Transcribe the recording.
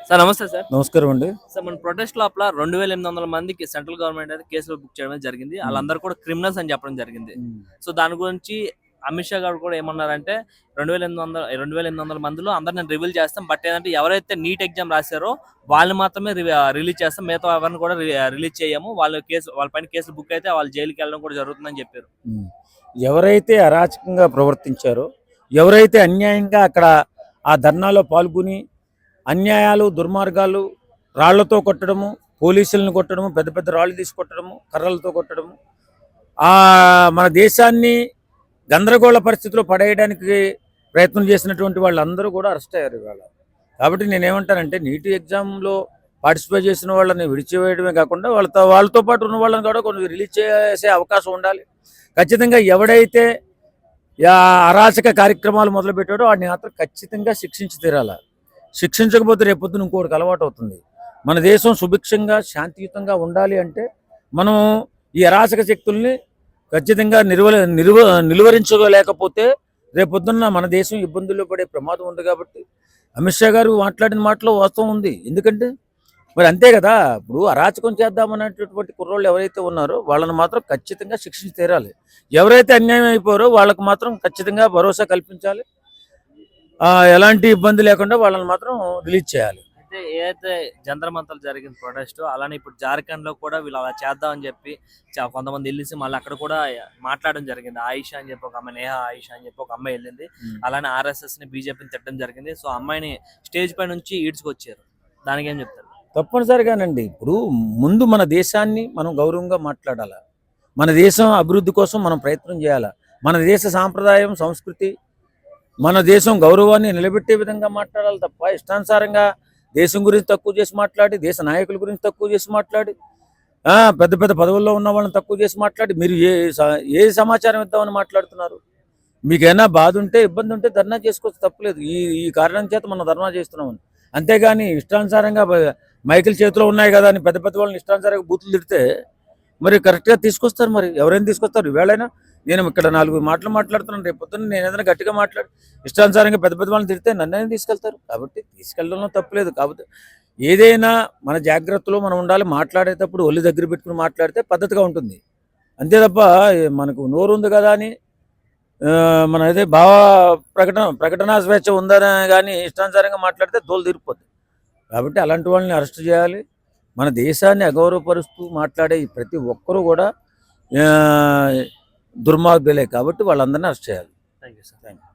Sir నమస్తే sir. నమస్కారం అండి. సార్ మన ప్రొటెస్ట్ లోపల 2800 మందికి సెంట్రల్ గవర్నమెంట్ అయితే కేసులు బుక్ చేయడం జరిగింది. వాళ్ళందరూ కూడా క్రిమినల్స్ అని చెప్పడం జరిగింది. సో దాని గురించి అమిత్ షా గారు కూడా ఏమన్నారంటే 2800 మందిలో అందరిని రివీల్ చేస్తాం. బట్ ఏంటంటే ఎవరైతే నీట్ ఎగ్జామ్ రాశారో వాళ్ళని మాత్రమే రిలీజ్ చేస్తాం. మిగతా ఎవరిని కూడా రిలీజ్ చేయము. వాళ్ళ పైన కేసులు బుక్ అయితే వాళ్ళు జైలుకి వెళ్ళడం కూడా జరుగుతుందని చెప్పారు. ఎవరైతే అరాచకంగా ప్రవర్తించారో, ఎవరైతే అన్యాయంగా అక్కడ ఆ ధర్నాలో పాల్గొని అన్యాయాలు, దుర్మార్గాలు, రాళ్లతో కొట్టడము, పోలీసులను కొట్టడము, పెద్ద పెద్ద రాళ్ళు తీసుకొట్టడము, కర్రలతో కొట్టడము, మన దేశాన్ని గందరగోళ పరిస్థితిలో పడేయడానికి ప్రయత్నం చేసినటువంటి వాళ్ళందరూ కూడా అరెస్ట్ అయ్యారు ఇవాళ. కాబట్టి నేనేమంటానంటే నీటి ఎగ్జామ్లో పార్టిసిపేట్ చేసిన వాళ్ళని విడిచివేయడమే కాకుండా వాళ్ళతో పాటు ఉన్న వాళ్ళని కూడా కొన్ని రిలీజ్ చేసే అవకాశం ఉండాలి. ఖచ్చితంగా ఎవడైతే అరాచక కార్యక్రమాలు మొదలుపెట్టాడో వాడిని మాత్రం ఖచ్చితంగా శిక్షించి తీరాలి. శిక్షించకపోతే రేపొద్దున ఇంకోటికి అలవాటు అవుతుంది. మన దేశం సుభిక్షంగా శాంతియుతంగా ఉండాలి అంటే మనం ఈ అరాచక శక్తుల్ని ఖచ్చితంగా నిలువరించలేకపోతే రేపొద్దున్న మన దేశం ఇబ్బందుల్లో పడే ప్రమాదం ఉంది. కాబట్టి అమిత్ షా గారు మాట్లాడిన మాటలో వాస్తవం ఉంది. ఎందుకంటే మరి అంతే కదా, ఇప్పుడు అరాచకం చేద్దామనేటటువంటి కుర్రోళ్ళు ఎవరైతే ఉన్నారో వాళ్ళని మాత్రం ఖచ్చితంగా శిక్షించి తీరాలి. ఎవరైతే అన్యాయం అయిపోయారో వాళ్ళకు మాత్రం ఖచ్చితంగా భరోసా కల్పించాలి. ఎలాంటి ఇబ్బంది లేకుండా వాళ్ళని మాత్రం రిలీజ్ చేయాలి. అయితే ఏదైతే జంతర్ మంతర్ జరిగిన ప్రొటెస్ట్ అలానే ఇప్పుడు జార్ఖండ్ లో కూడా వీళ్ళు అలా చేద్దామని చెప్పి కొంతమంది వెళ్ళేసి మళ్ళీ అక్కడ కూడా మాట్లాడడం జరిగింది. ఆయిషా అని చెప్పి ఒక అమ్మాయి, నేహా ఆయిషా అని చెప్పి ఒక అమ్మాయి వెళ్ళింది. అలానే ఆర్ఎస్ఎస్ ని బీజేపీని తిట్టడం జరిగింది. సో అమ్మాయిని స్టేజ్ పై నుంచి ఈడ్చుకొచ్చారు. దానికి ఏం చెప్తారు? తప్పనిసరిగానండి. ఇప్పుడు ముందు మన దేశాన్ని మనం గౌరవంగా మాట్లాడాలి. మన దేశం అభివృద్ధి కోసం మనం ప్రయత్నం చేయాలి. మన దేశ సాంప్రదాయం, సంస్కృతి, మన దేశం గౌరవాన్ని నిలబెట్టే విధంగా మాట్లాడాలి తప్ప ఇష్టానుసారంగా దేశం గురించి తక్కువ చేసి మాట్లాడి, దేశ నాయకుల గురించి తక్కువ చేసి మాట్లాడి, పెద్ద పెద్ద పదవుల్లో ఉన్న వాళ్ళని తక్కువ చేసి మాట్లాడి మీరు ఏ సమాచారం ఇద్దామని మాట్లాడుతున్నారు? మీకైనా బాధ ఉంటే, ఇబ్బంది ఉంటే ధర్నా చేసుకోవచ్చు, తప్పలేదు. ఈ కారణం చేత మనం ధర్నా చేస్తున్నామని. అంతేగాని ఇష్టానుసారంగా మైకులు చేతిలో ఉన్నాయి కదా అని పెద్ద పెద్ద వాళ్ళని ఇష్టానుసారంగా బూతులు తిడితే మరి కరెక్ట్గా తీసుకొస్తారు. మరి ఎవరైనా తీసుకొస్తారు? ఈవేళైనా నేను ఇక్కడ 4 మాటలు మాట్లాడుతున్నాను. రేపు పొద్దున్న నేను ఏదైనా గట్టిగా మాట్లాడి ఇష్టానుసారంగా పెద్ద పెద్ద వాళ్ళని తిడితే నన్నే తీసుకెళ్తారు. కాబట్టి తీసుకెళ్ళడంలో తప్పలేదు. కాబట్టి ఏదైనా మన జాగ్రత్తలో మనం ఉండాలి. మాట్లాడేటప్పుడు ఒళ్ళు దగ్గర పెట్టుకుని మాట్లాడితే పద్ధతిగా ఉంటుంది. అంతే తప్ప మనకు నోరు ఉంది కదా అని మన అదే ప్రకటన స్వేచ్ఛ ఉందని కానీ ఇష్టానుసారంగా మాట్లాడితే దోలు తీరిపోద్ది. కాబట్టి అలాంటి వాళ్ళని అరెస్ట్ చేయాలి. మన దేశాన్ని అగౌరవపరుస్తూ మాట్లాడే ప్రతి ఒక్కరూ కూడా దుర్మార్గులే. కాబట్టి వాళ్ళందరినీ అరెస్ట్ చేయాలి. Thank you sir. Thank you.